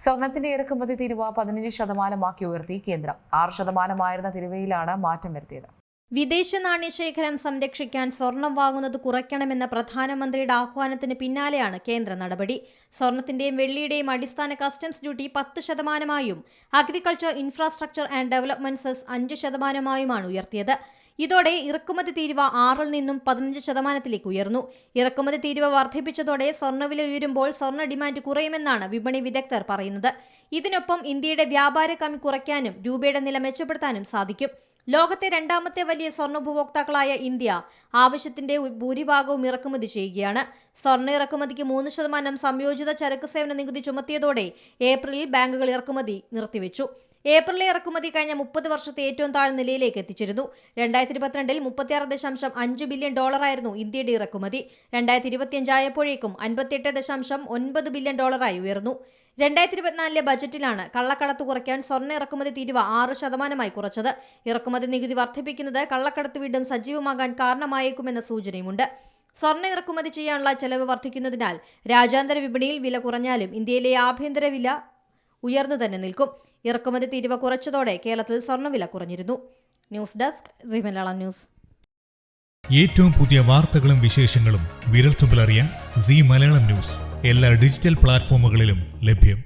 സ്വർണത്തിന്റെ ഇറക്കുമതി തീരുവ 15% ഉയർത്തി കേന്ദ്രം. 6% തീരുവയിലാണ് മാറ്റം വരുത്തിയത്. വിദേശ നാണ്യശേഖരം സംരക്ഷിക്കാൻ സ്വർണം വാങ്ങുന്നത് കുറയ്ക്കണമെന്ന പ്രധാനമന്ത്രിയുടെ ആഹ്വാനത്തിന് പിന്നാലെയാണ് കേന്ദ്ര നടപടി. സ്വർണത്തിന്റെയും വെള്ളിയുടെയും അടിസ്ഥാന customs duty 10%, agriculture infrastructure and development cess 5%, ഉയർത്തിയത്. ഇതോടെ ഇറക്കുമതി തീരുവ 6 നിന്നും 15% ഉയർന്നു. ഇറക്കുമതി തീരുവ വർദ്ധിപ്പിച്ചതോടെ സ്വർണ്ണവില ഉയരുമ്പോൾ സ്വർണ്ണ ഡിമാൻഡ് കുറയുമെന്നാണ് വിപണി വിദഗ്ധർ പറയുന്നത്. ഇതിനൊപ്പം ഇന്ത്യയുടെ വ്യാപാര കമ്മി കുറയ്ക്കാനും രൂപയുടെ നില മെച്ചപ്പെടുത്താനും സാധിക്കും. ലോകത്തെ രണ്ടാമത്തെ വലിയ സ്വർണ്ണ ഉപഭോക്താക്കളായ ഇന്ത്യ ആവശ്യത്തിന്റെ ഭൂരിഭാഗവും ഇറക്കുമതി ചെയ്യുകയാണ്. സ്വർണ്ണ ഇറക്കുമതിക്ക് 3% സംയോജിത ചരക്ക് സേവന നികുതി ചുമത്തിയതോടെ ഏപ്രിലിൽ ബാങ്കുകൾ ഇറക്കുമതി നിർത്തിവെച്ചു. ഏപ്രിലെ ഇറക്കുമതി കഴിഞ്ഞ 30 വർഷത്തെ ഏറ്റവും താഴ്ന്ന നിലയിലേക്ക് എത്തിച്ചിരുന്നു. 2022 $36.5 ബില്യൺ ഇന്ത്യയുടെ ഇറക്കുമതി. 2025 ആയപ്പോഴേക്കും $58.9 ബില്യൺ ഉയർന്നു. 2024 ബജറ്റിലാണ് കള്ളക്കടത്ത് കുറയ്ക്കാൻ സ്വർണ്ണ ഇറക്കുമതി തീരുവ 6% കുറച്ചത്. ഇറക്കുമതി നികുതി വർദ്ധിപ്പിക്കുന്നത് കള്ളക്കടത്ത് വീണ്ടും സജീവമാകാൻ കാരണമായേക്കുമെന്ന സൂചനയുമുണ്ട്. സ്വർണ്ണ ഇറക്കുമതി ചെയ്യാനുള്ള ചെലവ് വർദ്ധിക്കുന്നതിനാൽ രാജ്യാന്തര വിപണിയിൽ വില കുറഞ്ഞാലും ഇന്ത്യയിലെ ആഭ്യന്തര വില ഉയർന്നു തന്നെ നിൽക്കും. ഇറക്കുമതി തീരുവ കുറച്ചതോടെ കേരളത്തിൽ സ്വർണ്ണവില കുറഞ്ഞിരുന്നു. News desk Zee Malayalam news. ഏറ്റവും പുതിയ വാർത്തകളും വിശേഷങ്ങളും വിരൽത്തുമ്പിലറിയാൻ സീ മലയാളം ന്യൂസ് എല്ലാ ഡിജിറ്റൽ പ്ലാറ്റ്ഫോമുകളിലും ലഭ്യം.